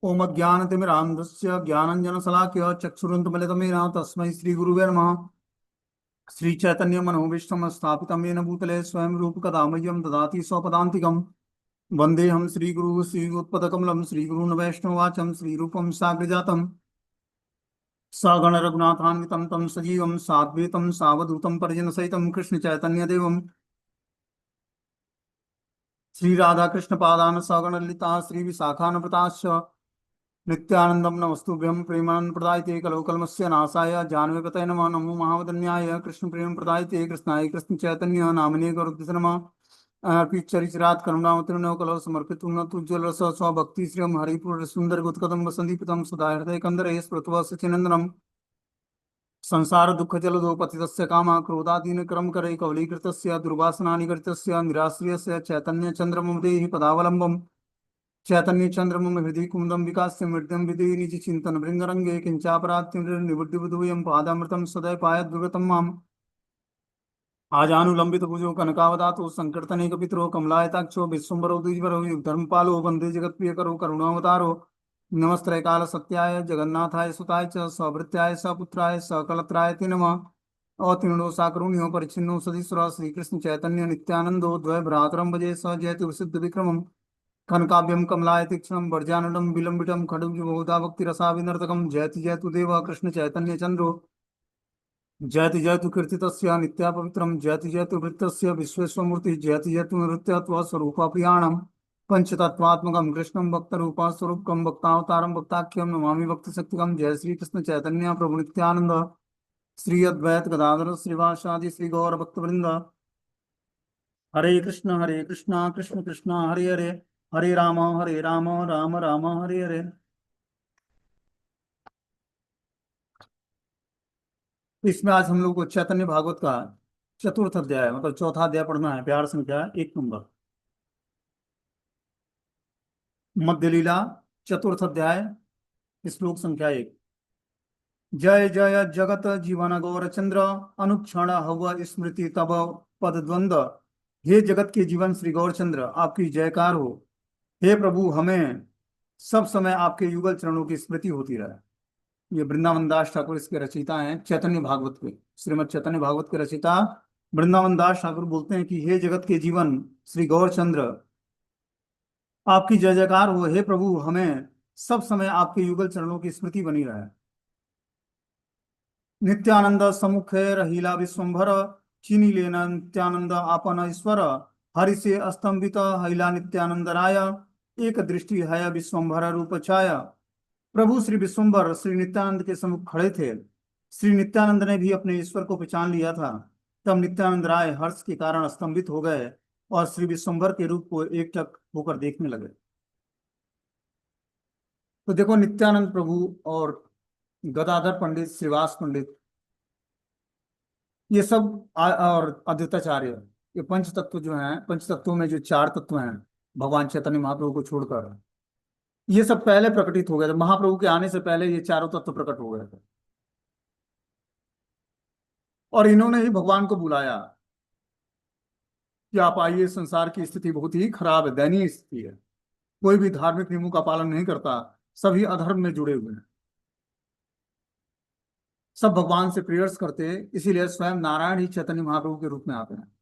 ओम अज्ञानतिमिरान्धस्य ज्ञानञ्जनशलाकया चक्षुरुन्मिलितं येन तस्मै श्रीगुरुवे नमः। श्रीचैतन्यमनोभीष्टं स्थापितं येन भूतले स्वयं रूपकदा मह्यं ददाति स्वपदान्तिकं। वन्देऽहं श्रीगुरुः श्रीयुत्पदकमलं श्रीगुरून् वैष्णववाचं श्रीरूपं साग्रजातं सगणरघुनाथान्वितं तं सजीवं साद्वैतं सावधूतं परिजनसहितं कृष्णचैतन्यदेवं श्रीराधाकृष्णपादान् सगणललिता श्रीविशाखान्विताश्च नित्यानंदम नमस्तुभ्यं प्रेमानंद प्रदायते कलो कलमस्य नाशाय जानवीपतये नमः। नमो महावदन्याय कृष्ण प्रेम प्रदायते कृष्णाय कृष्ण चैतन्य नामिने गरुड़ नमः। अर्पितचरिचरात करुणावतीर्णो कलो समर्पित उन्नतुज्ज्वल रस स्वभक्ति श्रियम हरिपुर सुंदर गुत्कदम वसंदीपितम सुधा हृदय कंदरे स्मृत्वा सचिनंदनम संसार दुःख जलदो पतितस्य कामा क्रोधादीन क्रम करे कवलीकृतस्य दुर्वासना निगृतस्य निराश्रियस्य चैतन्य चंद्रमं देहि पदावलंबम चैतन्य चंद्रमं हृदय कुंदम विकास्य मृदम विधि निज चिंतन भृंगरंगे किंचापराध निबुद्धिबुधूयं पादामृतम सदैव पायद विगतम माम आजानुलंबित भुजो कनकावदातो संकीर्तनेक पितरो कमलायताक्षो विश्वम्बरो द्विजवरो धर्मपालो वंदे जगत्प्रियकरो करुणावतारो नमस्त्रय काल सत्याय जगन्नाथाय सुताय च सभृत्याय सपुत्राय सकलत्राय ते नमः। अतीर्णो साकरुण्यो परिच्छिन्नो सदीश्वर श्रीकृष्ण चैतन्य नित्यानंदो द्वय भ्रातरम भजे स जयति विशुद्ध विक्रमम् कनकाभ्यं कमलाय तीक्ष्णं वर्जानुडं विलम्बितं खड्ग बहुधा भक्तिरसा विनर्तकं जयति जयतु देव कृष्ण चैतन्य चंद्रो जयति जयतु कीर्तितस्य नित्या पवित्रं जयति जयतु वृत्तस्य विश्वेश्वमूर्ति जयति जयतु नृत्यत्व स्वरूप प्रियाणं पंचतत्वात्मकं कृष्णं भक्तरूप स्वरूपकं भक्तावतारं भक्ताख्यं नमामि भक्तिशक्तिकं। जय श्री कृष्ण चैतन्य प्रभु नित्यानंद श्री अद्वैत गदाधर श्रीवासादि श्री गौर भक्तवृंद। हरे कृष्ण कृष्ण कृष्ण हरे हरे हरे राम राम राम हरे हरे। इसमें आज हम लोग को चैतन्य भागवत का चतुर्थ अध्याय मतलब चौथा अध्याय पढ़ना है। प्यार संख्या 1 नंबर मध्य लीला चतुर्थ अध्याय श्लोक संख्या 1। जय जय जगत जीवन गौर चंद्र अनुक्षण हव स्मृति तब पद द्वंद्व। हे जगत के जीवन श्री गौरचंद्र आपकी जयकार हो। हे प्रभु हमें सब समय आपके युगल चरणों की स्मृति होती रहे। ये वृंदावन दास ठाकुर इसके रचयिता हैं चैतन्य भागवत के। श्रीमद् चैतन्य भागवत के रचयिता वृंदावन दास ठाकुर बोलते हैं कि हे जगत के जीवन श्री गौरचंद्र आपकी जय जयकार हो। हे प्रभु हमें सब समय आपके युगल चरणों की स्मृति बनी रहे। नित्यानंद समुखे रहीला विश्वंभर चीनी लेना नित्यानंद आपन ईश्वर हरि से अस्तंभित हैला नित्यानंद राय एक दृष्टि है विश्वंभर रूप छाया। प्रभु श्री विश्वम्भर श्री नित्यानंद के सम्मुख खड़े थे। श्री नित्यानंद ने भी अपने ईश्वर को पहचान लिया था। तब नित्यानंद राय हर्ष के कारण स्तंभित हो गए और श्री विश्वम्भर के रूप को एकटक होकर देखने लगे। तो देखो नित्यानंद प्रभु और गदाधर पंडित श्रीवास पंडित ये सब और अद्वैताचार्य ये पंच तत्व जो हैं पंच तत्वों में जो 4 तत्व हैं भगवान चैतन्य महाप्रभु को छोड़कर ये सब पहले प्रकटित हो गए थे। महाप्रभु के आने से पहले ये चारों तत्व प्रकट हो गए थे और इन्होंने ही भगवान को बुलाया कि आप आइए। संसार की स्थिति बहुत ही खराब है, दयनीय स्थिति है। कोई भी धार्मिक नियमों का पालन नहीं करता, सभी अधर्म में जुड़े हुए हैं, सब भगवान से प्रेयर्स करते हैं। इसीलिए स्वयं नारायण ही चैतन्य महाप्रभु के रूप में आते हैं।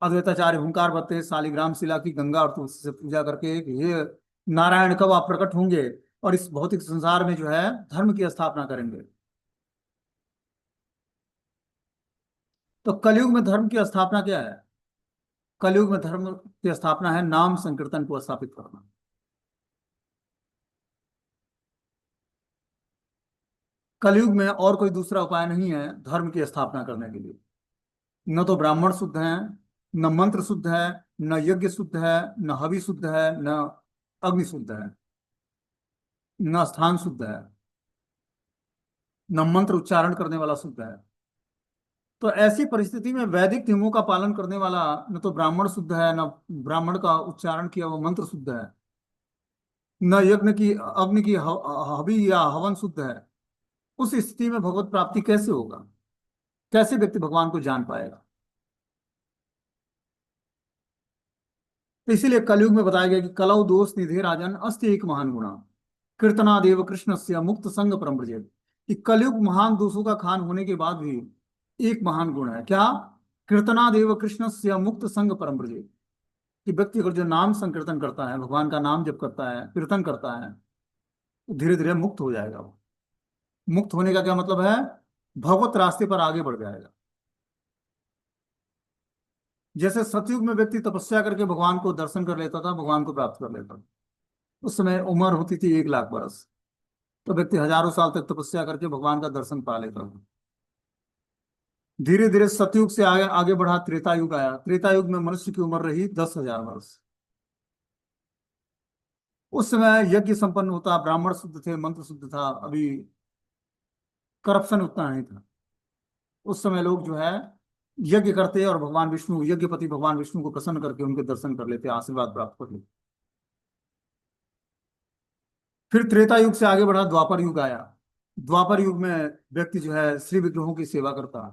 अद्वैताचार्य हुंकार भरते हैं शालिग्राम शिला की गंगा और तुलसी से पूजा करके कि ये नारायण कब आप प्रकट होंगे और इस भौतिक संसार में जो है धर्म की स्थापना करेंगे। तो कलयुग में धर्म की स्थापना क्या है? कलयुग में धर्म की स्थापना है नाम संकीर्तन को स्थापित करना। कलयुग में और कोई दूसरा उपाय नहीं है धर्म की स्थापना करने के लिए। न तो ब्राह्मण शुद्ध है, न मंत्र शुद्ध है, न यज्ञ शुद्ध है, न हवि शुद्ध है, न अग्नि शुद्ध है, न स्थान शुद्ध है, न मंत्र उच्चारण करने वाला शुद्ध है। तो ऐसी परिस्थिति में वैदिक नियमों का पालन करने वाला न तो ब्राह्मण शुद्ध है, न ब्राह्मण का उच्चारण किया हुआ मंत्र शुद्ध है, न यज्ञ की अग्नि की हवि या हवन शुद्ध है। उस स्थिति में भगवत प्राप्ति कैसे होगा? कैसे व्यक्ति भगवान को जान पाएगा? तो इसीलिए कलयुग में बताया गया कि कलौ दोष निधे राजन अस्ति एक महान गुणा कीर्तनादेव कृष्ण से मुक्त संग परम ब्रजेत। कि कलयुग महान दोषों का खान होने के बाद भी एक महान गुण है, क्या? कीर्तनादेव कृष्ण से मुक्त संग परम ब्रजेत। कि व्यक्ति अगर जो नाम संकीर्तन करता है, भगवान का नाम जप करता है, कीर्तन करता है, तो धीरे धीरे मुक्त हो जाएगा वो। मुक्त होने का क्या मतलब है? भगवत रास्ते पर आगे बढ़ जाएगा। जैसे सतयुग में व्यक्ति तपस्या करके भगवान को दर्शन कर लेता था, भगवान को प्राप्त कर लेता था। उस समय उम्र होती थी 1 लाख बरस, तो व्यक्ति हजारों साल तक तपस्या करके भगवान का दर्शन पा लेता था। धीरे धीरे सतयुग से आगे आगे बढ़ा, त्रेता युग आया। त्रेता युग में मनुष्य की उम्र रही 10,000 वर्ष। उस समय यज्ञ संपन्न होता, ब्राह्मण शुद्ध थे, मंत्र शुद्ध था, अभी करप्शन उतना नहीं था। उस समय लोग जो है यज्ञ करते और भगवान विष्णु, यज्ञपति भगवान विष्णु को प्रसन्न करके उनके दर्शन कर लेते, आशीर्वाद प्राप्त कर लेते। फिर त्रेता युग से आगे बढ़ा, द्वापर युग आया। द्वापर युग में व्यक्ति जो है श्री विग्रहों की सेवा करता है।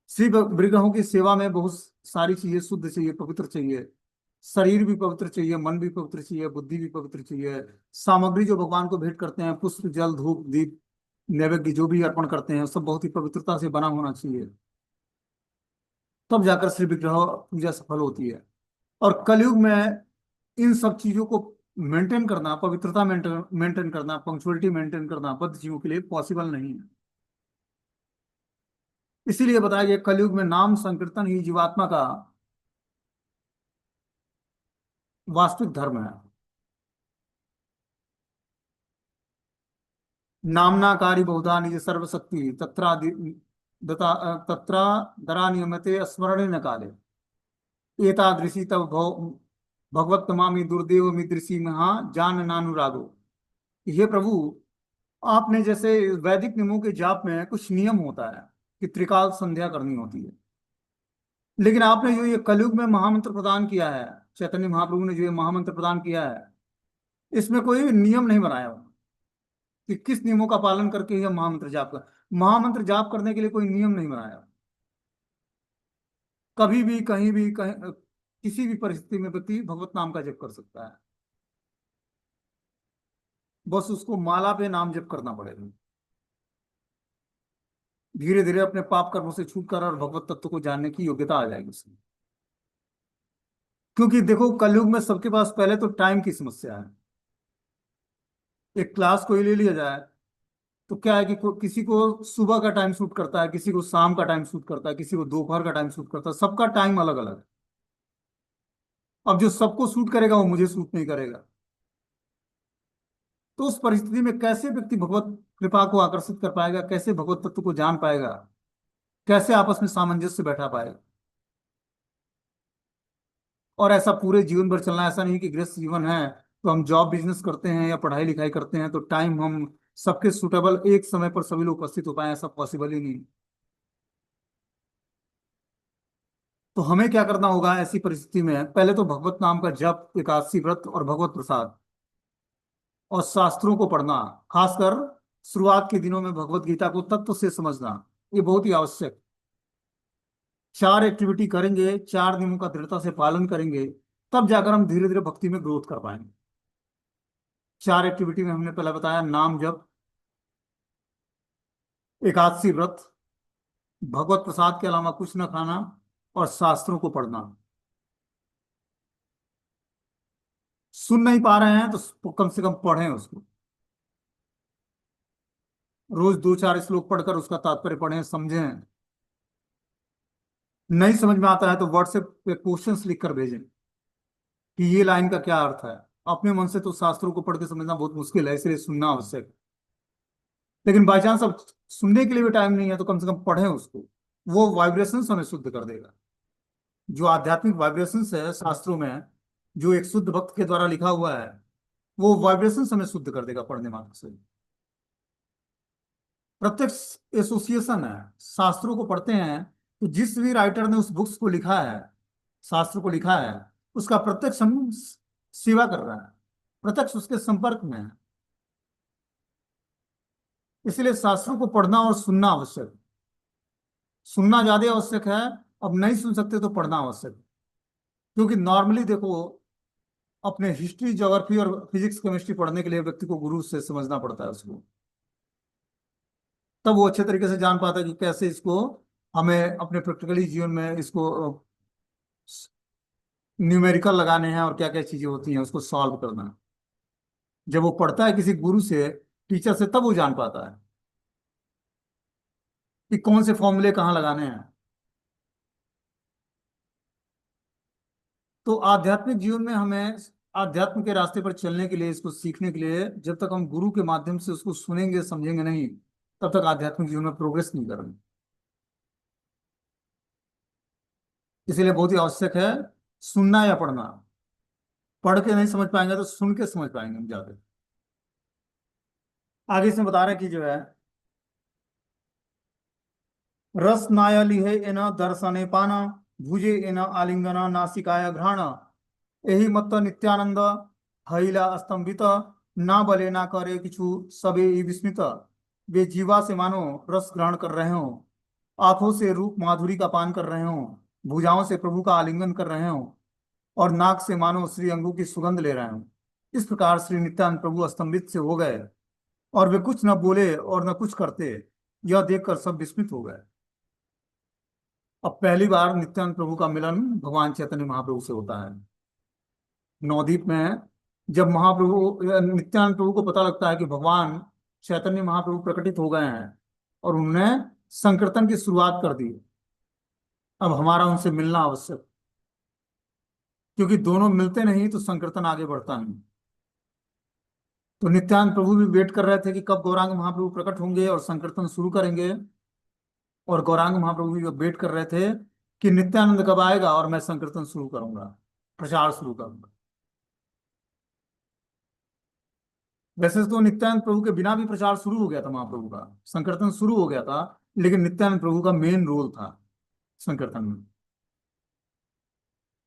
श्री विग्रहों की सेवा में बहुत सारी चीजें शुद्ध चाहिए, पवित्र चाहिए। शरीर भी पवित्र चाहिए, मन भी पवित्र चाहिए, बुद्धि भी पवित्र चाहिए। सामग्री जो भगवान को भेंट करते हैं, पुष्प, जल, धूप, दीप, नैवेद्य जो भी अर्पण करते हैं, सब बहुत ही पवित्रता से बना होना चाहिए। तब जाकर श्री विग्रह पूजा सफल होती है। और कलयुग में इन सब चीजों को मेंटेन करना, पवित्रता मेंटेन मेंटेन करना, पंक्चुअलिटी मेंटेन करना बद्ध जीवों के लिए पॉसिबल नहीं है। इसीलिए बताया गया कलयुग में नाम संकीर्तन ही जीवात्मा का वास्तविक धर्म है। नामनाकारी बहुधा निज सर्वशक्ति तत्रा दरा नियमते स्मरणे न काले एतादृशी तब भगवत तमामी दुर्देव मिदृशी महा जान नानुरागो। ये प्रभु, आपने जैसे वैदिक नियमों के जाप में कुछ नियम होता है कि त्रिकाल संध्या करनी होती है, लेकिन आपने जो ये कलयुग में महामंत्र प्रदान किया है, चैतन्य महाप्रभु ने जो ये महामंत्र प्रदान किया है, इसमें कोई नियम नहीं बनाया हुआ कि किस नियमों का पालन करके यह महामंत्र जाप कर। महामंत्र जाप करने के लिए कोई नियम नहीं बनाया। कभी भी कहीं भी किसी भी परिस्थिति में व्यक्ति भगवत नाम का जप कर सकता है। बस उसको माला पे नाम जप करना पड़ेगा। धीरे धीरे अपने पाप कर्मों से छूटकर और भगवत तत्व को जानने की योग्यता आ जाएगी उसमें। क्योंकि देखो कलयुग में सबके पास पहले तो टाइम की समस्या है। एक क्लास कोई ले लिया जाए तो क्या है कि किसी को सुबह का टाइम सूट करता है, किसी को शाम का टाइम सूट करता है, किसी को दोपहर का टाइम सूट करता है, सबका टाइम अलग अलग है। अब जो सबको सूट करेगा वो मुझे सूट नहीं करेगा। तो उस परिस्थिति में कैसे व्यक्ति भगवत कृपा को आकर्षित कर पाएगा, कैसे भगवत तत्व को जान पाएगा, कैसे आपस में सामंजस्य बैठा पाएगा? और ऐसा पूरे जीवन भर चलना, ऐसा नहीं कि गृहस्थ जीवन है तो हम जॉब बिजनेस करते हैं या पढ़ाई लिखाई करते हैं तो टाइम हम सबके सुटेबल एक समय पर सभी लोग उपस्थित हो पाए, ऐसा पॉसिबल ही नहीं। तो हमें क्या करना होगा ऐसी परिस्थिति में? पहले तो भगवत नाम का जप, एकादशी व्रत और भगवत प्रसाद और शास्त्रों को पढ़ना, खासकर शुरुआत के दिनों में भगवत गीता को तत्व से समझना, ये बहुत ही आवश्यक। 4 एक्टिविटी करेंगे, 4 नियमों का दृढ़ता से पालन करेंगे, तब जाकर हम धीरे धीरे भक्ति में ग्रोथ कर पाएंगे। 4 एक्टिविटी में हमने पहले बताया, नाम जप, एकादशी व्रत, भगवत प्रसाद के अलावा कुछ न खाना और शास्त्रों को पढ़ना। सुन नहीं पा रहे हैं तो कम से कम पढ़ें उसको। रोज 2-4 श्लोक पढ़कर उसका तात्पर्य पढ़ें, समझें। नहीं समझ में आता है तो व्हाट्सएप पे क्वेश्चंस लिख कर भेजें कि ये लाइन का क्या अर्थ है। अपने मन से तो शास्त्रों को पढ़ के समझना बहुत मुश्किल है, इसलिए सुनना आवश्यक है। लेकिन बाई चांस अब सुनने के लिए भी टाइम नहीं है तो कम से कम पढ़ें उसको। वो वाइब्रेशंस हमें शुद्ध कर देगा। जो आध्यात्मिक वाइब्रेशंस है शास्त्रों में, जो एक शुद्ध भक्त के द्वारा लिखा हुआ है, वो वाइब्रेशंस हमें शुद्ध कर देगा पढ़ने मात्र से। प्रत्यक्ष एसोसिएशन है। शास्त्रों को पढ़ते हैं तो जिस भी राइटर ने उस बुक्स को लिखा है, शास्त्र को लिखा है, उसका प्रत्यक्ष हम सेवा कर रहा है, प्रत्यक्ष उसके संपर्क में है। इसलिए शास्त्रों को पढ़ना और सुनना आवश्यक है। सुनना ज्यादा आवश्यक है, अब नहीं सुन सकते तो पढ़ना आवश्यक है। क्योंकि नॉर्मली देखो, अपने हिस्ट्री, ज्योग्राफी और फिजिक्स, केमिस्ट्री पढ़ने के लिए व्यक्ति को गुरु से समझना पड़ता है उसको। तब वो अच्छे तरीके से जान पाता है कि कैसे इसको हमें अपने प्रैक्टिकली जीवन में इसको न्यूमेरिकल लगाने हैं और क्या क्या चीजें होती हैं उसको सॉल्व करना है। जब वो पढ़ता है किसी गुरु से, टीचर से, तब वो जान पाता है कि कौन से फॉर्मूले कहाँ लगाने हैं। तो आध्यात्मिक जीवन में हमें आध्यात्म के रास्ते पर चलने के लिए, इसको सीखने के लिए, जब तक हम गुरु के माध्यम से उसको सुनेंगे समझेंगे नहीं, तब तक आध्यात्मिक जीवन में प्रोग्रेस नहीं करेंगे। इसीलिए बहुत ही आवश्यक है सुनना या पढ़ना। पढ़ के नहीं समझ पाएंगे तो सुन के समझ पाएंगे हम ज्यादा। आगे इसमें बता रहे हैं कि जो है, रस नाय लिहे एन दर्शने पाना, भुजे एन आलिंगना नासिकाय घ्राण, यही मत नित्यानंद हईला स्तंभित, ना बले ना करे किछु सबे ही विस्मित। वे जीवा से मानो रस ग्रहण कर रहे हो, आंखों से रूप माधुरी का पान कर रहे हो, भुजाओं से प्रभु का आलिंगन कर रहे हो, और नाक से मानो श्री अंगों की सुगंध ले रहे हो। इस प्रकार श्री नित्यानंद प्रभु स्तंभित से हो गए और वे कुछ न बोले और न कुछ करते। यह देखकर सब विस्मित हो गए। अब पहली बार नित्यानंद प्रभु का मिलन भगवान चैतन्य महाप्रभु से होता है नवदीप में। जब नित्यानंद प्रभु को पता लगता है कि भगवान चैतन्य महाप्रभु प्रकटित हो गए हैं और उन्होंने संकीर्तन की शुरुआत कर दी, अब हमारा उनसे मिलना आवश्यक, क्योंकि दोनों मिलते नहीं तो संकीर्तन आगे बढ़ता नहीं। तो नित्यानंद प्रभु भी वेट कर रहे थे कि कब गौरांग महाप्रभु प्रकट होंगे और संकीर्तन शुरू करेंगे, और गौरांग महाप्रभु भी वेट कर रहे थे कि नित्यानंद कब आएगा और मैं संकीर्तन शुरू करूंगा, प्रचार शुरू करूंगा। वैसे तो नित्यानंद प्रभु के बिना भी प्रचार शुरू हो गया था, महाप्रभु का संकीर्तन शुरू हो गया था, लेकिन नित्यानंद प्रभु का मेन रोल था संकीर्तन में।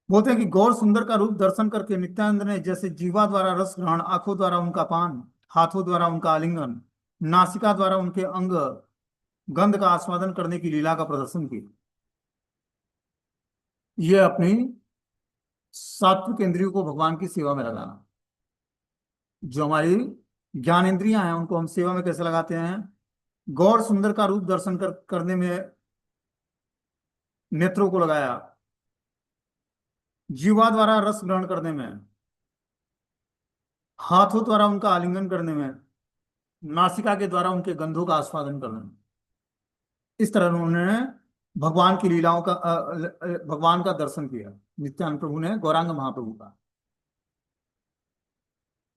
बोलते हैं कि गौर सुंदर का रूप दर्शन करके नित्यानंद ने जैसे जीवा द्वारा रस ग्रहण, आंखों द्वारा उनका पान, हाथों द्वारा उनका आलिंगन, नासिका द्वारा उनके अंग गंध का आस्वादन करने की लीला का प्रदर्शन किया। ये अपनी सात्विक इंद्रियों को भगवान की सेवा में लगाना। जो हमारी ज्ञान इंद्रियां हैं उनको हम सेवा में कैसे लगाते हैं? गौर सुंदर का रूप दर्शन करने में नेत्रों को लगाया, जीवा द्वारा रस ग्रहण करने में, हाथों द्वारा उनका आलिंगन करने में, नासिका के द्वारा उनके गंधों का आस्वादन करने में। इस तरह उन्होंने भगवान की लीलाओं का भगवान का दर्शन किया नित्यानंद प्रभु ने गौरांग महाप्रभु का।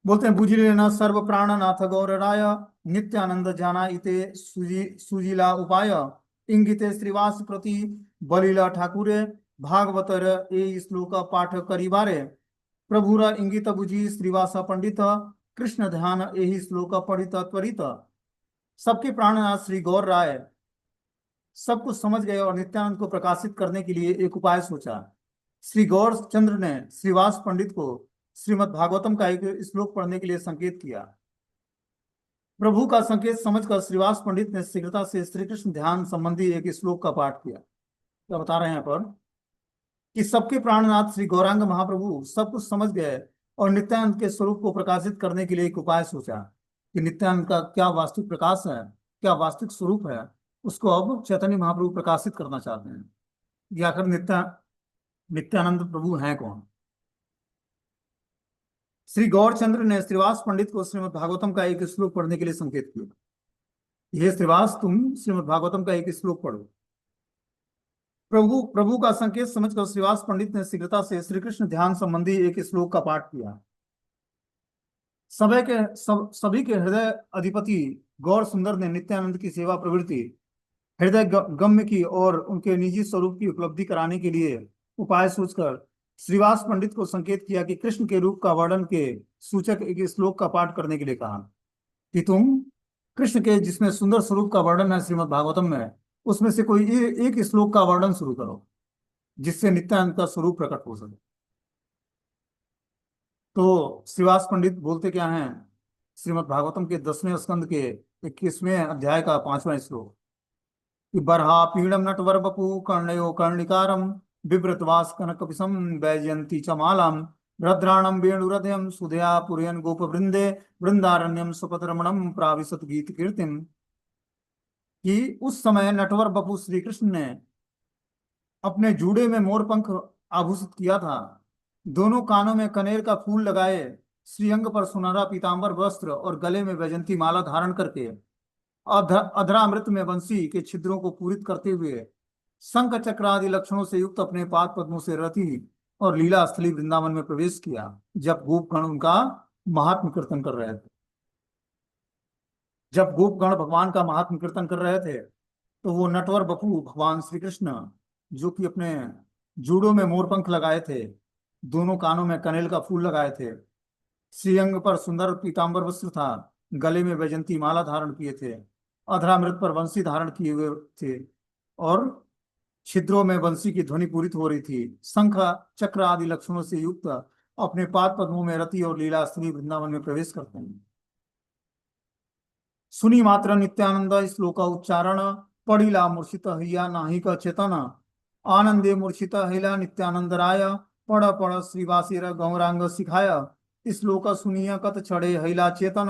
बोलते हैं बुझ लेना सर्व प्राणनाथ गौर राय, नित्यानंद जाना इते सुजीला उपाय, इंगिते श्रीवास प्रति बलिला ठाकुरे, भागवतर ए श्लोक पाठ करिबारे, प्रभुर इंगित बुझी श्रीवास पंडित, कृष्ण ध्यान यही श्लोक पढ़ित त्वरित। सबके प्राणनाथ श्री गौर राय सब कुछ समझ गए और नित्यानंद को प्रकाशित करने के लिए एक उपाय सोचा। श्री गौर चंद्र ने श्रीवास पंडित को श्रीमद् भागवतम का एक श्लोक पढ़ने के लिए संकेत किया। प्रभु का संकेत समझकर श्रीवास पंडित ने शीघ्रता से श्री कृष्ण ध्यान संबंधी एक श्लोक का पाठ किया। क्या बता रहे हैं यहाँ पर कि सबके प्राणनाथ श्री गौरांग महाप्रभु सब कुछ समझ गए और नित्यानंद के स्वरूप को प्रकाशित करने के लिए एक उपाय सोचा कि नित्यानंद का क्या वास्तविक प्रकाश है, क्या वास्तविक स्वरूप है, उसको अब चैतन्य महाप्रभु प्रकाशित करना चाहते हैं। ये आखिर नित्यानंद प्रभु हैं कौन? श्री गौरचंद्र ने श्रीवास पंडित को श्रीमद् भागवतम का एक श्लोक पढ़ने के लिए संकेत किया। ये श्रीवास, तुम श्रीमद् भागवतम का एक श्लोक पढ़ो। प्रभु का संकेत समझकर श्रीवास पंडित ने शीघ्रता से श्री कृष्ण ध्यान संबंधी एक श्लोक का पाठ किया। सभी के हृदय अधिपति गौर सुंदर ने नित्यानंद की सेवा प्रवृत्ति हृदय गम्य की और उनके निजी स्वरूप की उपलब्धि कराने के लिए उपाय सोचकर श्रीवास पंडित को संकेत किया कि कृष्ण के रूप का वर्णन के सूचक एक श्लोक का पाठ करने के लिए कहा कि तुम कृष्ण के जिसमें सुंदर स्वरूप का वर्णन है श्रीमद् भागवतम में, उसमें से कोई एक श्लोक का वर्णन शुरू करो जिससे नित्यानंद का स्वरूप प्रकट हो सके। तो श्रीवास पंडित बोलते क्या हैं? श्रीमद् भागवतम के 10वें स्कंद के 21वें अध्याय का 5वां श्लोक कि बर्हा पीड़म नटवर बपु कर्णयो कर्णिकारम बिभ्रतवास कनक पिसम वैजयंती च मालाम रद्राणम वेणुरध्यम सुधया पुरयन गोप वृंदे वृंदारण्यम सुपतरमणम प्राविशत गीत कीर्तिम। कि उस समय नटवर बपू श्री कृष्ण ने अपने जूड़े में मोरपंख आभूषित किया था, दोनों कानों में कनेर का फूल लगाए, श्रीअंग पर सुनहरा पीतांबर वस्त्र और गले में वैजंती माला धारण करके अधरामृत में बंसी के छिद्रों को पूरित करते हुए शंख चक्र आदि लक्षणों से युक्त अपने पाद पद्मों से रति और लीला स्थली वृंदावन में प्रवेश किया। जब गोपगण उनका महात्म कीर्तन कर रहे थे, जब गोपगण भगवान का महात्म कीर्तन कर रहे थे, तो वो नटवर बपू भगवान श्री कृष्ण, जो कि अपने जूड़ों में मोरपंख लगाए थे, दोनों कानों में कनेल का फूल लगाए थे, श्रीअंग पर सुंदर पीतांबर वस्त्र था, गले में वैजंती माला धारण किए थे, अधरामृत पर बंसी धारण किए हुए थे और छिद्रों में बंसी की ध्वनि पूरित हो रही थी, शंख चक्र आदि लक्षणों से युक्त अपने पाद पद्मों में रति और लीला स्त्री वृंदावन में प्रवेश करते हैं। सुनी मात्र नित्यानंद श्लोक उच्चारण, पढ़िला मूर्छित हैया नाही का चेतन, आनंदे मूर्छित हैला नित्यानंद राय, पढ़ पढ़ श्रीवासीर गौरांग सिखाय, श्लोक सुनिय कत चढ़े हैला चेतन,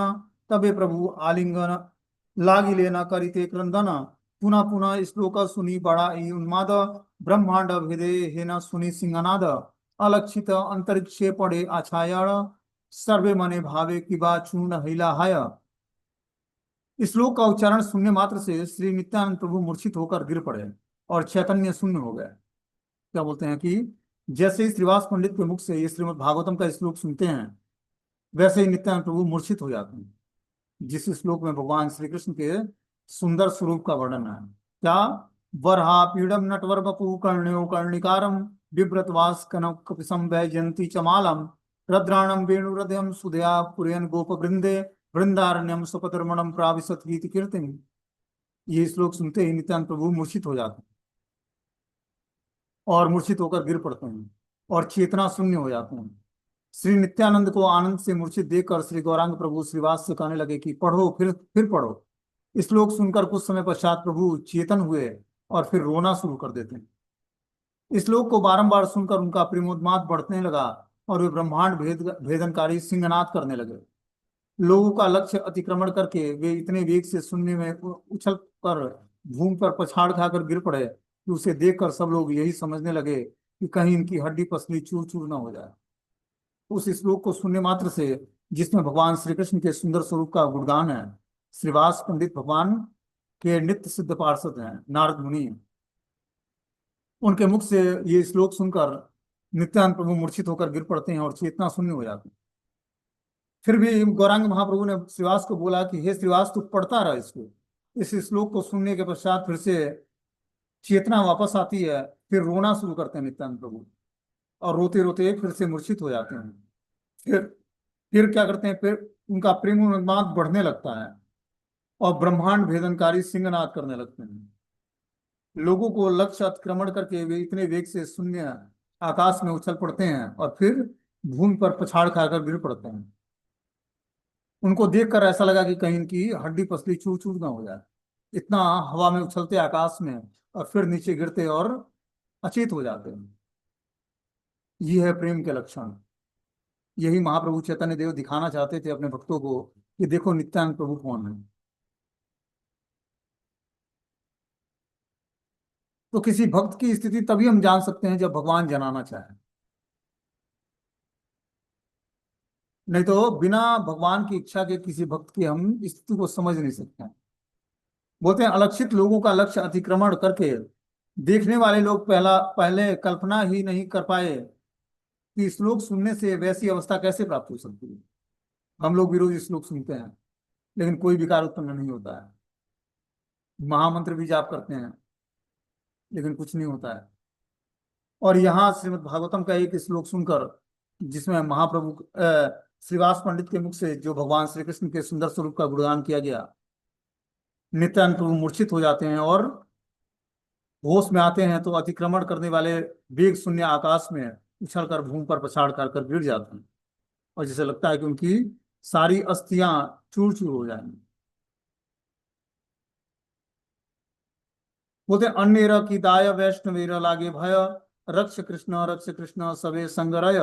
तबे प्रभु आलिंगन लागी लेना करिते क्रंदन, पुनः पुनः श्लोक सुनी बड़ा ई उन्माद, ब्रह्मांड भेदे हे न सुनी सिंहनाद, अलक्षित अंतरिक्षे पड़े आछायाड़, सर्वे मने भावे किबा चूर्ण हैला हाय। इस श्लोक का उच्चारण सुनने मात्र से श्री नित्यानंद प्रभु मूर्छित होकर गिर पड़े और चैतन्य शून्य हो गए। क्या बोलते हैं कि जैसे ही श्रीवास पंडित के मुख से ये श्रीमद् भागवतम का श्लोक सुनते हैं, वैसे ही नित्यानंद प्रभु मूर्छित हो जाते हैं। जिस श्लोक में भगवान श्री कृष्ण के सुंदर स्वरूप का वर्णन है। क्या? वरहा पीड़म नटवर बपू कर्ण्यो कर्णिकारम, बिभ्रत वास कनक कपिसम वैजयंती चमालम, रद्राणम वेणुरदयम सुधया पुरयन गोप वृंदे वृंदारण्यम सुपतरमणम प्राविशत गीत कीर्तिम। ये श्लोक सुनते ही नित्यानंद प्रभु मूर्छित हो जाते हैं और मूर्छित होकर गिर पड़ते हैं और चेतना शून्य हो जाते हैं। श्री नित्यानंद को आनंद से मूर्छित देखकर श्री गौरांग प्रभु श्रीवास से कहने लगे कि पढ़ो, फिर पढ़ो। श्लोक सुनकर कुछ समय पश्चात प्रभु चेतन हुए और फिर रोना शुरू कर देते हैं। इस श्लोक को बारंबार सुनकर उनका प्रेमोन्माद बढ़ने लगा और वे ब्रह्मांड भेदनकारी सिंहनाद करने लगे। लोगों का लक्ष्य अतिक्रमण करके वे इतने वेग से शून्य में उछल कर भूमि पर पछाड़ खाकर गिर पड़े कि उसे देखकर सब लोग यही समझने लगे कि कहीं इनकी हड्डी पसली चूर चूर न हो जाए। उस श्लोक को सुनने मात्र से, जिसमें भगवान श्री कृष्ण के सुंदर स्वरूप का गुणगान है, श्रीवास पंडित भगवान के नित्य सिद्ध पार्षद हैं, नारद मुनि, उनके मुख से ये श्लोक सुनकर नित्यानंद प्रभु मूर्छित होकर गिर पड़ते हैं और चेतना शून्य हो जाते हैं। फिर भी गौरांग महाप्रभु ने श्रीवास को बोला कि हे श्रीवास, तू पढ़ता रहा इसको। इस श्लोक को सुनने के पश्चात फिर से चेतना वापस आती है, फिर रोना शुरू करते हैं नित्यानंद प्रभु और रोते रोते फिर से मूर्छित हो जाते हैं। फिर फिर क्या करते हैं, फिर उनका प्रेम उन्माद बढ़ने लगता है और ब्रह्मांड भेदनकारी सिंहनाद करने लगते हैं। लोगों को लक्ष्य अतिक्रमण करके वे इतने वेग से शून्य आकाश में उछल पड़ते हैं और फिर भूमि पर पछाड़ खाकर गिर पड़ते हैं। उनको देखकर ऐसा लगा कि कहीं इनकी हड्डी पसली चूर चूर ना हो जाए। इतना हवा में उछलते आकाश में और फिर नीचे गिरते और अचेत हो जाते हैं। ये है प्रेम के लक्षण। यही महाप्रभु चैतन्य देव दिखाना चाहते थे अपने भक्तों को कि देखो नित्यानंद प्रभु कौन है। तो किसी भक्त की स्थिति तभी हम जान सकते हैं जब भगवान जनाना चाहे, नहीं तो बिना भगवान की इच्छा के किसी भक्त की हम स्थिति को समझ नहीं सकते हैं। बोलते हैं अलक्षित लोगों का लक्ष्य अतिक्रमण करके देखने वाले लोग पहले कल्पना ही नहीं कर पाए कि श्लोक सुनने से वैसी अवस्था कैसे प्राप्त हो सकती है। हम लोग भी रोज श्लोक सुनते हैं लेकिन कोई विकार उत्पन्न नहीं होता है, महामंत्र भी जाप करते हैं लेकिन कुछ नहीं होता है। और यहाँ श्रीमद् भागवतम का एक श्लोक सुनकर, जिसमें महाप्रभु श्रीवास पंडित के मुख से जो भगवान श्री कृष्ण के सुंदर स्वरूप का गुणगान किया गया, नित्यानंद प्रभु मूर्छित हो जाते हैं और होश में आते हैं तो अतिक्रमण करने वाले वेग शून्य आकाश में उछलकर भूमि पर पछाड़ कर गिर जाते हैं और जैसे लगता है कि उनकी सारी अस्थियां चूर चूर हो जाएंगी। बोलते अन्य की दाय वैष्णवेर लागे भय, रक्ष कृष्ण सबे संगरय,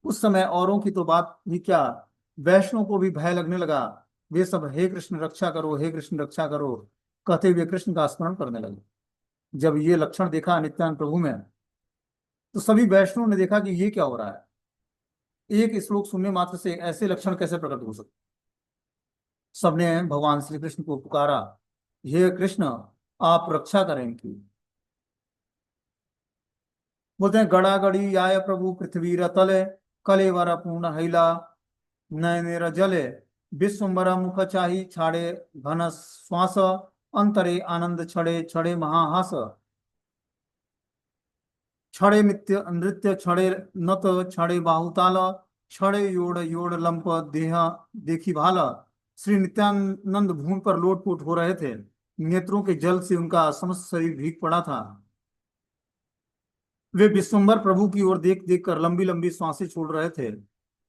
उस समय औरों की तो बात ही क्या, वैष्णव को भी भय लगने लगा। वे सब हे कृष्ण रक्षा करो, हे कृष्ण रक्षा करो कहते हुए कृष्ण का स्मरण करने लगे। जब ये लक्षण देखा नित्यानंद प्रभु में, तो सभी वैष्णव ने देखा कि ये क्या हो रहा है। एक श्लोक सुनने मात्र से ऐसे लक्षण कैसे प्रकट हो सकते। सबने भगवान श्री कृष्ण को पुकारा, हे कृष्ण आप रक्षा करें इनकी। बोलते हैं गड़ा गड़ी आय प्रभु पृथ्वी रतले, कलेवर पूर्ण हैला नयनेर जले, विश्वम्बर मुख चाही छाड़े घन श्वास, अंतरे आनंद छड़े छड़े महाहास, छड़े नित्य नृत्य छड़े नत छड़े बाहुताल, छड़े योड़ योड़ लंप देह देखी भाल। श्री नित्यानंद भूमि पर लोटपोट हो रहे थे। नेत्रों के जल से उनका समस्त शरीर भीग पड़ा था। वे विश्वम्भर प्रभु की ओर देख देख कर लंबी लंबी सांसें छोड़ रहे थे।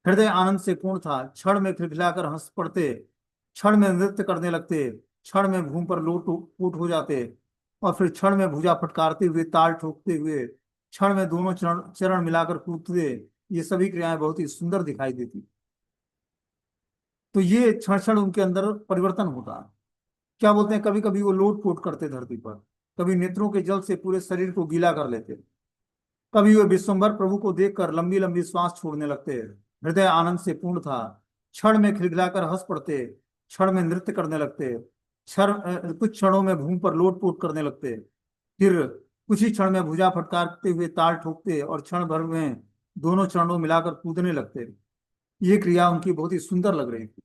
हृदय आनंद से पूर्ण था। क्षण में खिलखिलाकर हंस पड़ते, क्षण में नृत्य करने लगते, क्षण में भूमि पर लोट पोट हो जाते, और फिर क्षण में भुजा फटकारते हुए ताल ठोकते हुए क्षण में दोनों चरण चरण मिलाकर कूदते। ये सभी क्रियाएं बहुत ही सुंदर दिखाई देती। तो ये क्षण क्षण उनके अंदर परिवर्तन होता। क्या बोलते हैं, कभी कभी वो लोट पोट करते धरती पर, कभी नेत्रों के जल से पूरे शरीर को गीला कर लेते, कभी वे विश्वम्भर प्रभु को देखकर लंबी लंबी श्वास छोड़ने लगते। हृदय आनंद से पूर्ण था। क्षण में खिलखिलाकर हंस पड़ते, क्षण में नृत्य करने लगते, कुछ क्षणों में भूमि पर लोटपोट करने लगते, फिर कुछ ही क्षण में भुजा फटकारते हुए ताल ठोकते और क्षण भर में दोनों चरणों मिलाकर कूदने लगते। ये क्रिया उनकी बहुत ही सुंदर लग रही थी।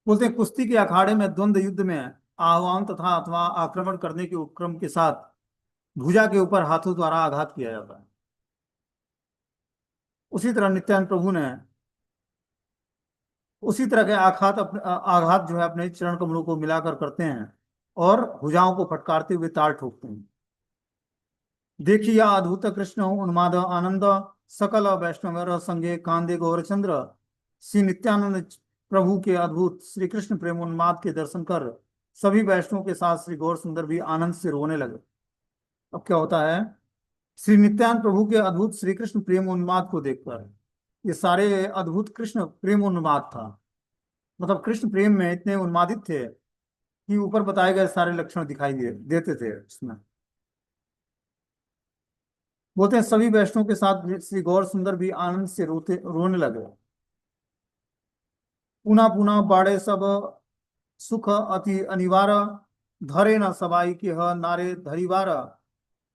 बोलते हैं कुश्ती के अखाड़े में द्वंद्व युद्ध में आह्वान तथा अथवा आक्रमण करने के उपक्रम के साथ भुजा के ऊपर हाथों द्वारा आघात किया जाता है। उसी तरह नित्यानंद प्रभु ने उसी तरह के आघात जो है अपने चरण कमलों को मिलाकर करते हैं और भुजाओं को फटकारते हुए ताल ठोकते हैं। देखिए अद्भुत कृष्ण उन्माद आनंद, सकल वैष्णव संगे कांदे गौरचंद्र। श्री नित्यानंद प्रभु के अद्भुत श्री कृष्ण प्रेमोन्माद के दर्शन कर सभी वैष्णवों के साथ श्री गौर सुंदर भी आनंद से रोने लगे। अब क्या होता है, श्री नित्यानंद प्रभु के अद्भुत श्री कृष्ण प्रेम उन्माद को देखकर, ये सारे अद्भुत कृष्ण प्रेम उन्माद था, मतलब कृष्ण प्रेम में इतने उन्मादित थे कि ऊपर बताए गए सारे लक्षण दिखाई देते थे इसमें। बोलते हैं सभी वैष्णव के साथ श्री गौर सुंदर भी आनंद से रोने लगे। पुनः पुनः बाड़े सब सुख अति अनिवार्य, धरे न सबाई के ह नारे धरिवार।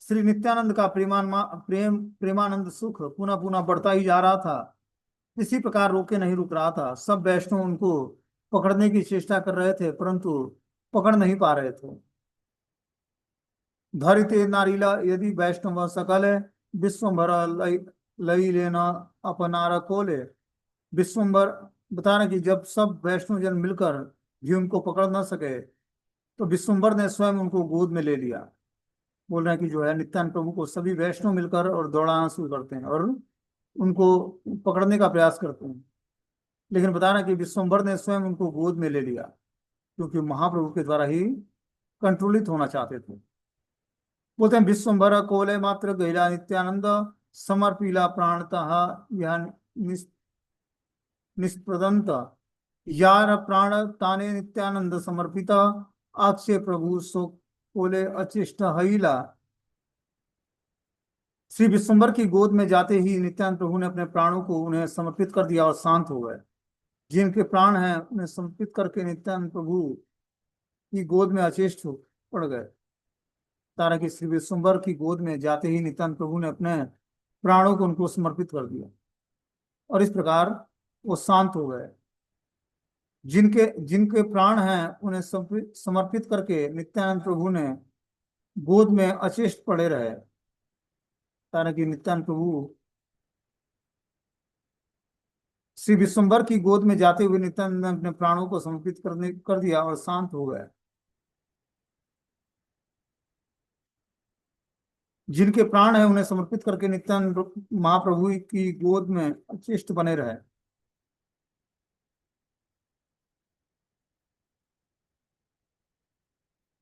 श्री नित्यानंद का प्रेमानंद सुख पुनः पुनः बढ़ता ही जा रहा था। इसी प्रकार रोके नहीं रुक रहा था। सब वैष्णव उनको पकड़ने की चेष्टा कर रहे थे, परंतु पकड़ नहीं पा रहे थे। धरिते नारीला यदि वैष्णव सकल, विश्वभर लई लई लेना अपनार कोले। विश्वभर बता रहे कि जब सब वैष्णव जन मिलकर भी उनको पकड़ ना सके, तो विश्वम्भर ने स्वयं उनको गोद में ले लिया। बोल रहे हैं कि जो है नित्यानंद प्रभु को सभी वैष्णव मिलकर और दौड़ाना शुरू करते हैं और उनको पकड़ने का प्रयास करते हैं, लेकिन बता रहे हैं कि विश्वम्भर ने स्वयं उनको गोद में ले लिया, क्योंकि महाप्रभु के द्वारा ही कंट्रोलित होना चाहते थे। बोलते हैं विश्वम्भर कोले मात्र गैला नित्यानंद, समर्पिला प्राणतः यह निष्प्रदंत। यार प्राण ताने नित्यानंद समर्पित, आक्षे प्रभु सो कोले अचिष्ट हईला। श्री विश्वम्भर की गोद में जाते ही नित्यानंद प्रभु ने अपने प्राणों को उन्हें समर्पित कर दिया और शांत हो गए। जिनके प्राण हैं उन्हें समर्पित करके नित्यानंद प्रभु की गोद में अचेष्ट हो पड़ गए। तारा की श्री विश्वम्भर की गोद में जाते ही नित्यानंद प्रभु ने अपने प्राणों को उनको समर्पित कर दिया और इस प्रकार वो शांत हो गए। जिनके जिनके प्राण हैं उन्हें समर्पित करके नित्यानंद प्रभु ने गोद में अचेष्ट पड़े रहे। तारा की नित्यानंद प्रभु श्री विश्वम्भर की गोद में जाते हुए नित्यानंद ने अपने प्राणों को समर्पित कर दिया और शांत हो गए। जिनके प्राण है उन्हें समर्पित करके नित्यानंद महाप्रभु की गोद में अचिष्ट बने रहे।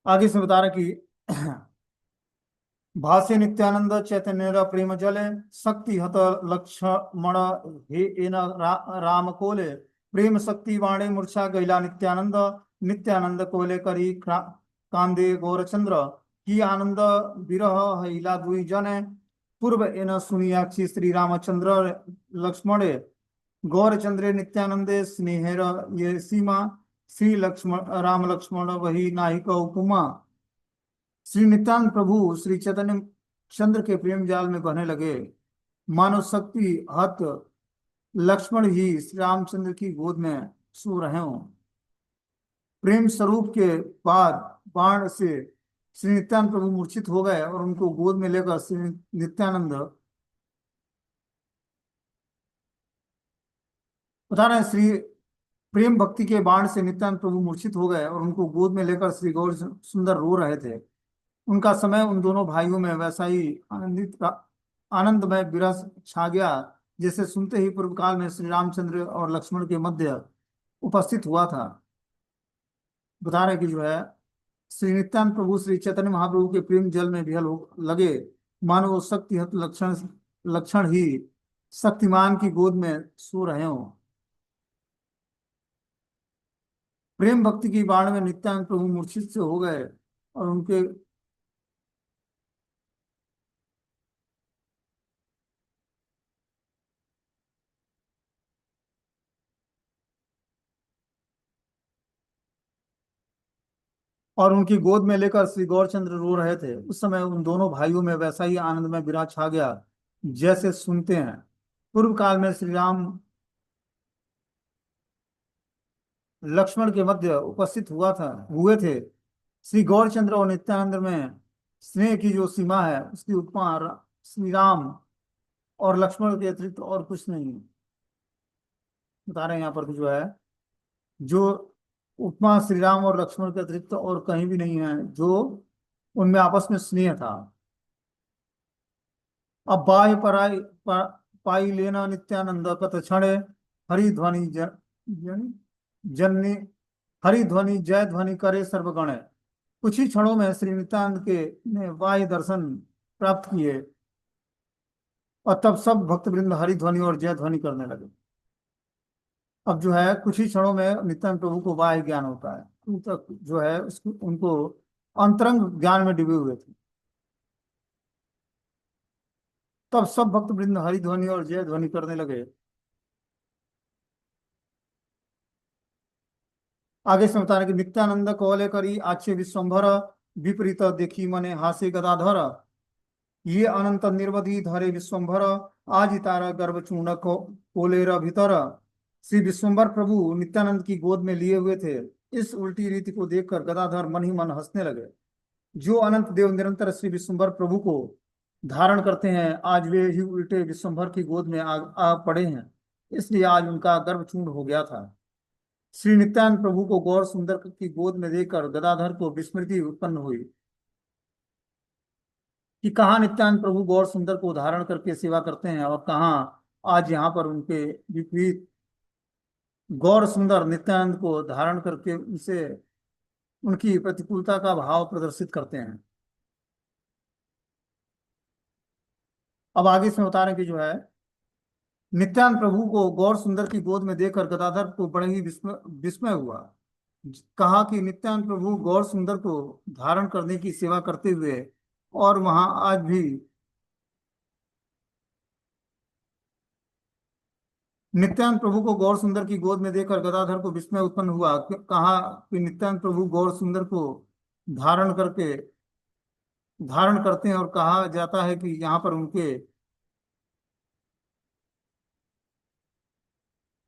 आगे से बता रहा कि भाष्य नित्यानंद चैतन्य प्रेम जले शक्ति हत लक्ष्मण हे एन राम कोले प्रेम शक्ति वाणी मूर्छा गैला नित्यानंद नित्यानंद कोले करी कांदे गौरचंद्र की आनंद विरह हैला दुई जने पूर्व एन सुनियाक्षी श्री रामचंद्र लक्ष्मणे गौरचंद्रे नित्यानंदे स्नेहर ये सीमा श्री लक्ष्मण राम लक्ष्मण वही नाहिक उपमा श्री नित्यानंद प्रभु श्री चैतन्य चंद्र के प्रेम जाल में बहने लगे। मानव शक्ति हत लक्ष्मण ही श्री रामचंद्र की गोद में सो रहे हों। प्रेम स्वरूप के बाद बाण से श्री नित्यानंद प्रभु मूर्छित हो गए और उनको गोद में लेकर श्री नित्यानंद बता रहे हैं, श्री प्रेम भक्ति के बाण से नित्यानंद प्रभु मूर्छित हो गए और उनको गोद में लेकर श्री गौर सुंदर रो रहे थे। उनका समय उन दोनों भाइयों में वैसा ही आनंदमय विरस छा गया जैसे सुनते ही पूर्व काल में श्री रामचंद्र और लक्ष्मण के मध्य उपस्थित हुआ था। बता रहे कि जो है श्री नित्यानंद प्रभु श्री चैतन्य महाप्रभु के प्रेम जल में विहल लगे, मानो वो शक्ति लक्षण लक्षण ही शक्तिमान की गोद में सो रहे हो। प्रेम भक्ति की बाण में नित्यानंद प्रभु मूर्छित से हो गए और उनके उनकी गोद में लेकर श्री गौरचंद्र रो रहे थे। उस समय उन दोनों भाइयों में वैसा ही आनंद में विराज छा गया जैसे सुनते हैं पूर्व काल में श्री राम लक्ष्मण के मध्य उपस्थित हुए थे। श्री गौरचंद्र और नित्यानंद में स्नेह की जो सीमा है उसकी उपमा श्री राम और लक्ष्मण के अतिरिक्त और कुछ नहीं। बता रहे हैं यहाँ पर जो है जो उपमा श्री राम और लक्ष्मण के अतिरिक्त और कहीं भी नहीं है, जो उनमें आपस में स्नेह था। अब बाह्य पराई पाई लेना नित्यानंद कत क्षणे हरि ध्वनि जननी हरि ध्वनि जय ध्वनि करे सर्वगण। कुछ ही क्षणों में श्री नित्यानंद के ने बाह्य दर्शन प्राप्त किए और तब सब भक्त वृंद हरि ध्वनि और जय ध्वनि करने लगे। अब जो है कुछ ही क्षणों में नित्यानंद प्रभु को बाह्य ज्ञान होता है, उन तक जो है उसको उनको अंतरंग ज्ञान में डूबे हुए थे। तब सब भक्त वृंद हरि ध्वनि और जय ध्वनि करने लगे। आगे से बता रहे कि नित्यानंद कौले करी आच्छे विश्वम्भर विपरीत देखी मने हासे गदाधर ये अनंत निर्वधि धरे विश्वम्भर आज तारा गर्भ चूर्ण को कोलेर भीतर। श्री विश्वम्भर प्रभु नित्यानंद की गोद में लिए हुए थे। इस उल्टी रीति को देखकर गदाधर मन ही मन हंसने लगे। जो अनंत देव निरंतर श्री विश्वम्भर प्रभु को धारण करते हैं आज वे ही उल्टे विश्वम्भर की गोद में आ पड़े हैं, इसलिए आज उनका गर्भ चूर्ण हो गया था। श्री नित्यानंद प्रभु को गौर सुंदर की गोद में देखकर गदाधर को विस्मृति उत्पन्न हुई कि कहाँ नित्यानंद प्रभु गौर सुंदर को धारण करके सेवा करते हैं और कहाँ आज यहाँ पर उनके विपरीत गौर सुंदर नित्यानंद को धारण करके उनसे उनकी प्रतिकूलता का भाव प्रदर्शित करते हैं। अब आगे से बता रहे हैं कि जो है नित्यानंद प्रभु को गौर सुंदर की गोद में देखकर गदाधर को बड़े ही विस्मय हुआ। कहा कि नित्यानंद प्रभु गौर सुंदर को धारण करने की सेवा करते हुए और वहां आज भी नित्यानंद प्रभु को गौर सुंदर की गोद में देखकर गदाधर को विस्मय उत्पन्न हुआ। कहा कि नित्यानंद प्रभु गौर सुंदर को धारण करके धारण करते हैं और कहा जाता है कि यहाँ पर उनके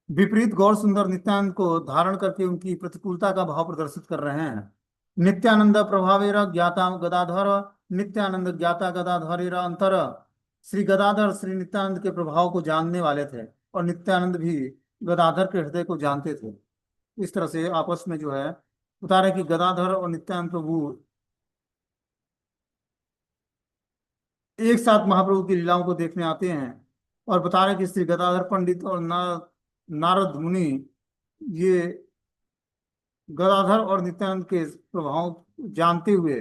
विपरीत गौर सुंदर नित्यानंद को धारण करके उनकी प्रतिकूलता का भाव प्रदर्शित कर रहे हैं। नित्यानंद प्रभावेरा ज्ञाता गदाधर नित्यानंद ज्ञाता गदाधरेरा अंतर। श्री गदाधर श्री नित्यानंद के प्रभाव को जानने वाले थे और नित्यानंद भी गदाधर के हृदय को जानते थे। इस तरह से आपस में जो है बता रहे कि गदाधर और नित्यानंद प्रभु एक साथ महाप्रभु की लीलाओं को देखने आते हैं और बता रहे कि श्री गदाधर पंडित और नारद मुनि ये गदाधर और नित्यानंद के प्रभाव जानते हुए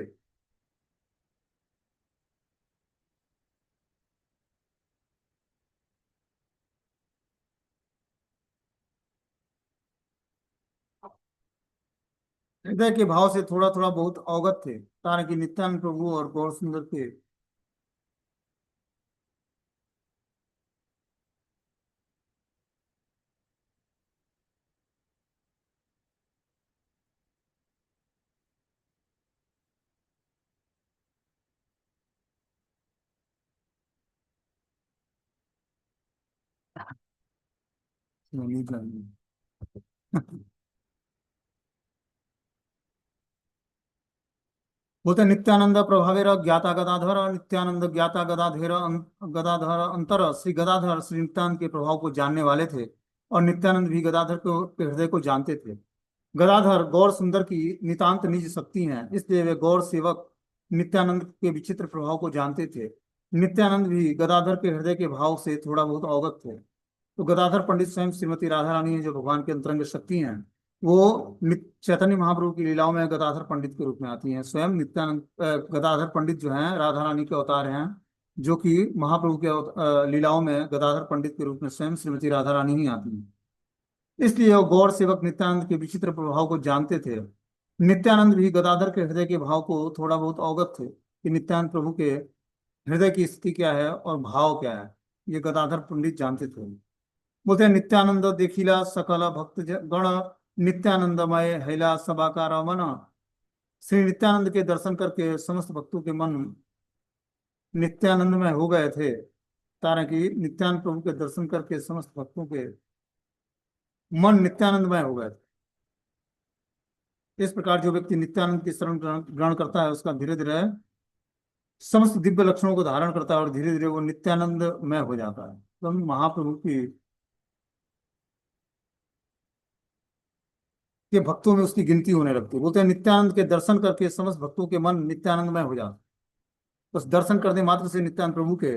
हृदय के भाव से थोड़ा थोड़ा बहुत अवगत थे, कारण कि नित्यानंद प्रभु और गौर सुंदर के। नहीं जानते। बोलते हैं, नित्यानंद प्रभावेर ज्ञाता गदाधर, नित्यानंद ज्ञाता गदाधर, गदाधर अंतर, श्री गदाधर श्री नित्यानंद के प्रभाव को जानने वाले थे, और नित्यानंद भी गदाधर को के हृदय को जानते थे। गदाधर गौर सुंदर की नितांत निज शक्ति हैं, इसलिए वे गौर सेवक नित्यानंद के विचित्र प्रभाव को जानते थे। नित्यानंद भी गदाधर के हृदय के भाव से थोड़ा बहुत अवगत थे। तो गदाधर पंडित स्वयं श्रीमती राधा रानी है, जो भगवान के अंतरंग शक्ति हैं, वो चैतन्य महाप्रभु की लीलाओं में गदाधर पंडित के रूप में आती हैं। स्वयं नित्यानंद गदाधर पंडित जो हैं राधा रानी के अवतार हैं, जो कि महाप्रभु के लीलाओं में गदाधर पंडित के रूप में स्वयं श्रीमती राधा रानी ही आती हैं। इसलिए वो गौर सेवक नित्यानंद के विचित्र प्रभाव को जानते थे। नित्यानंद भी गदाधर के हृदय के भाव को थोड़ा बहुत अवगत थे कि नित्यानंद प्रभु के हृदय की स्थिति क्या है और भाव क्या है। ये गदाधर पंडित जानते थे। बोलते हैं, नित्यानंद देखिला सकल भक्त गण, नित्यानंदमय हैला सभाकार मन। श्री नित्यानंद के दर्शन करके समस्त भक्तों के मन नित्यानंदमय हो गए थे, तारा कि नित्यानंद प्रभु के दर्शन करके समस्त भक्तों के मन नित्यानंदमय हो गए थे। इस प्रकार जो व्यक्ति नित्यानंद की शरण ग्रहण ग्रहण करता है, उसका धीरे धीरे समस्त दिव्य लक्षणों को धारण करता है, और धीरे धीरे वो नित्यानंदमय हो जाता है। तो हम महाप्रभु की के भक्तों में उसकी गिनती होने लगती है। बोलते हैं, नित्यानंद के दर्शन करके समस्त भक्तों के मन नित्यानंदमय हो जाते। बस दर्शन करने मात्र से नित्यानंद प्रभु के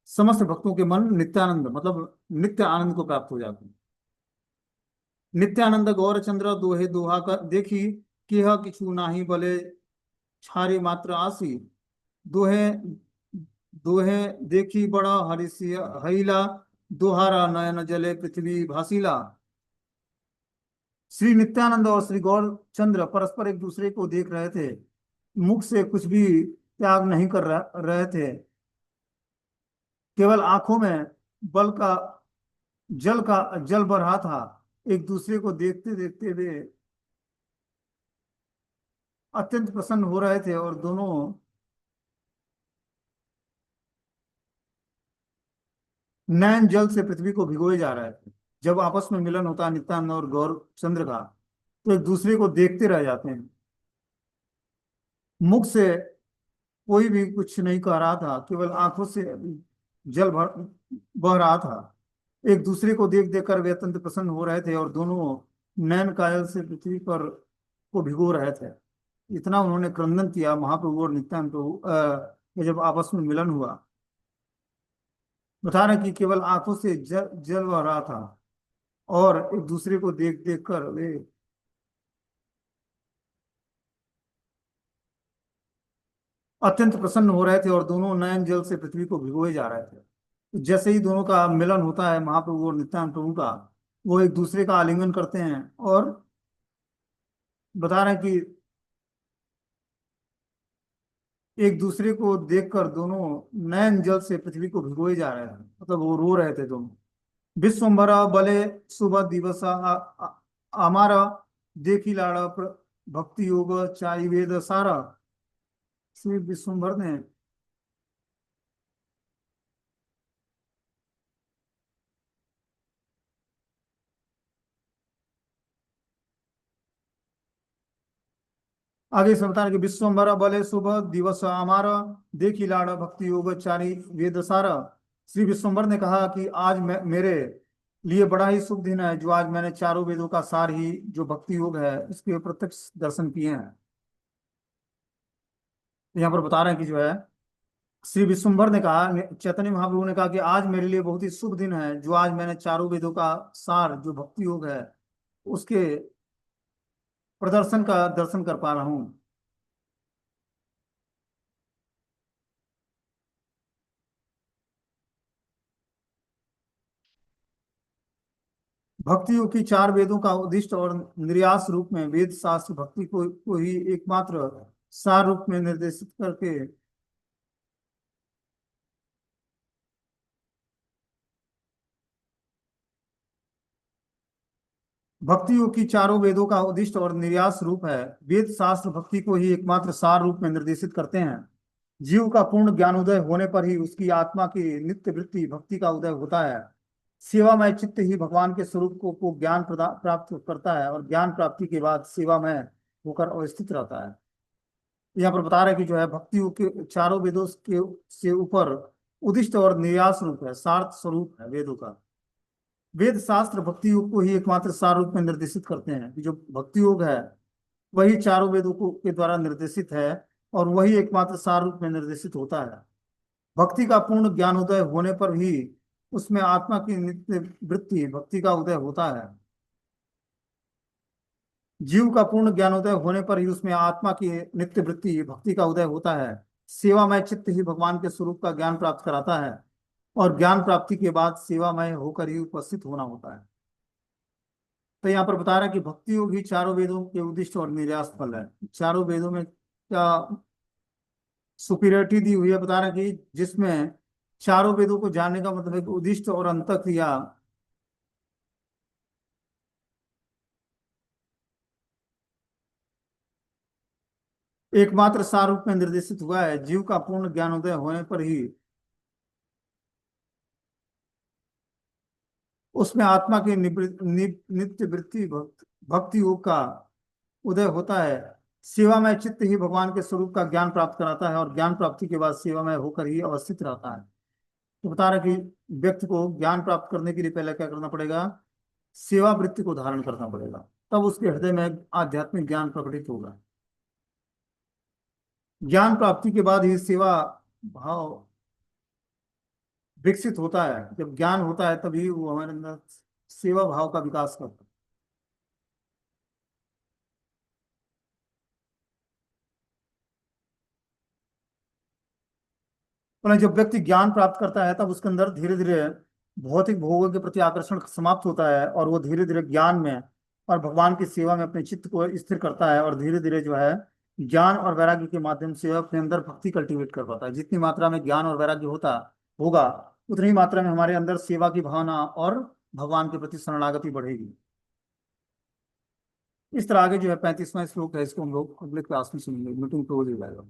समस्त भक्तों के मन नित्यानंद मतलब नित्य आनंद को प्राप्त हो जाते हैं। नित्यानंद गौर चंद्र दोहे दोहा कर देखी, किह किछु नाही भले छारी मात्र आसी। दोहे दोहे देखी बड़ा हरिषि हईला, दोहारा नयन जले पृथ्वी भासीला। श्री नित्यानंद और श्री गौर चंद्र परस्पर एक दूसरे को देख रहे थे, मुख से कुछ भी त्याग नहीं कर रहे थे, केवल आंखों में बल का जल बह रहा था। एक दूसरे को देखते देखते वे अत्यंत प्रसन्न हो रहे थे, और दोनों नयन जल से पृथ्वी को भिगोए जा रहे थे। जब आपस में मिलन होता है नित्यानंद और गौर चंद्र का, तो एक दूसरे को देखते रह जाते हैं। मुख से कोई भी कुछ नहीं कह रहा था, केवल आंखों से जल भर बह रहा था। एक दूसरे को देख देख कर वे अत्यंत प्रसन्न हो रहे थे, और दोनों नयन कायल से पृथ्वी पर को भिगो रहे थे। इतना उन्होंने क्रंदन किया महाप्रभु और नित्यानंद प्रभु के जब आपस में मिलन हुआ। बता रहे कि केवल आंखों से जल बह रहा था, और एक दूसरे को देख देख कर वे अत्यंत प्रसन्न हो रहे थे, और दोनों नयन जल से पृथ्वी को भिगोए जा रहे थे। जैसे ही दोनों का मिलन होता है महाप्रभु और नित्यानंद प्रभु का, वो एक दूसरे का आलिंगन करते हैं, और बता रहे हैं कि एक दूसरे को देखकर दोनों नयन जल से पृथ्वी को भिगोए जा रहे हैं, मतलब वो रो रहे थे दोनों। विश्वम्भरा बले शुभ दिवस हमारा, देखी लाड़ा भक्ति योग चाई वेद सारा। श्री विश्वम्भर ने आगे से बता रहे कि विश्वम्भरा बले शुभ दिवस हमारा, देखी लाड़ा भक्ति योग चारी वेद सारा। श्री विश्वम्भर ने कहा कि आज मेरे लिए बड़ा ही शुभ दिन है, जो आज मैंने चारों वेदों का सार ही जो भक्ति योग है इसके प्रत्यक्ष दर्शन किए हैं। तो यहाँ पर बता रहे हैं कि जो है श्री विश्वम्भर ने कहा, चैतन्य महाप्रभु ने कहा कि आज मेरे लिए बहुत ही शुभ दिन है, जो आज मैंने चारों वेदों का सार जो भक्ति योग है उसके प्रदर्शन का दर्शन कर पा रहा हूँ। भक्ति योग की चार वेदों का उद्दिष्ट और निर्यास रूप में वेद शास्त्र भक्ति को ही एकमात्र सार रूप में निर्देशित करके भक्ति योग की चारों वेदों का उद्दिष्ट और निर्यास रूप है। वेद शास्त्र भक्ति को ही एकमात्र सार रूप में निर्देशित करते हैं। जीव का पूर्ण ज्ञानोदय होने पर ही उसकी आत्मा की नित्य वृत्ति भक्ति का उदय होता है। सेवामय चित्त ही भगवान के स्वरूप को ज्ञान प्राप्त करता है और ज्ञान प्राप्ति के बाद सेवामय होकर अवस्थित रहता है। यहाँ पर बता रहे हैं कि जो है भक्ति योग के चारों वेदों के से ऊपर उद्दिष्ट और निर्यास रूप है, सार्थ स्वरूप है वेदों का। वेद शास्त्र भक्ति योग को ही एकमात्र सार रूप में निर्देशित करते हैं कि जो भक्ति योग है वही चारों वेदों को के द्वारा निर्देशित है और वही एकमात्र सार रूप में निर्देशित होता है। भक्ति का पूर्ण ज्ञानोदय होने पर ही उसमें आत्मा की नित्य वृत्ति भक्ति का उदय होता है। जीव का पूर्ण ज्ञानोदय होने पर ही उसमें आत्मा की नित्य वृत्ति भक्ति का उदय होता है। सेवामय चित्त ही भगवान के स्वरूप का ज्ञान प्राप्त कराता है और ज्ञान प्राप्ति के बाद सेवामय होकर ही उपस्थित होना होता है। तो यहाँ पर बता रहा है कि भक्ति योग ही चारों वेदों के उद्दिष्ट और निर्यास फल है। चारों वेदों में क्या सुपीरियरिटी दी हुई है, बता रहा है कि जिसमें चारों वेदों को जानने का मतलब है कि उद्दिष्ट और अंतःक्रिया एकमात्र सार रूप में निर्देशित हुआ है। जीव का पूर्ण ज्ञानोदय होने पर ही उसमें आत्मा की नित्य वृत्ति भक्ति योग का उदय होता है। सेवामय चित्त ही भगवान के स्वरूप का ज्ञान प्राप्त कराता है और ज्ञान प्राप्ति के बाद सेवामय होकर ही अवस्थित रहता है। तो बता रहे कि व्यक्ति को ज्ञान प्राप्त करने के लिए पहले क्या करना पड़ेगा, सेवा वृत्ति को धारण करना पड़ेगा, तब उसके हृदय में आध्यात्मिक ज्ञान प्रकटित होगा। ज्ञान प्राप्ति के बाद ही सेवा भाव विकसित होता है। जब ज्ञान होता है तभी वो हमारे अंदर सेवा भाव का विकास करता है। पर जब व्यक्ति ज्ञान प्राप्त करता है तब उसके अंदर धीरे धीरे भौतिक भोगों के प्रति आकर्षण समाप्त होता है और वो धीरे धीरे ज्ञान में और भगवान की सेवा में अपने चित्त को स्थिर करता है और धीरे धीरे जो है ज्ञान और वैराग्य के माध्यम से अपने अंदर भक्ति कल्टीवेट कर पाता है। जितनी मात्रा में ज्ञान और वैराग्य होता होगा उतनी ही मात्रा में हमारे अंदर सेवा की भावना और भगवान के प्रति शरणागति बढ़ेगी। इस तरह आगे जो है 35वां श्लोक है, इसको हम लोग अगले क्लास में सुनेंगे। मीटिंग क्लोज हो जाएगा।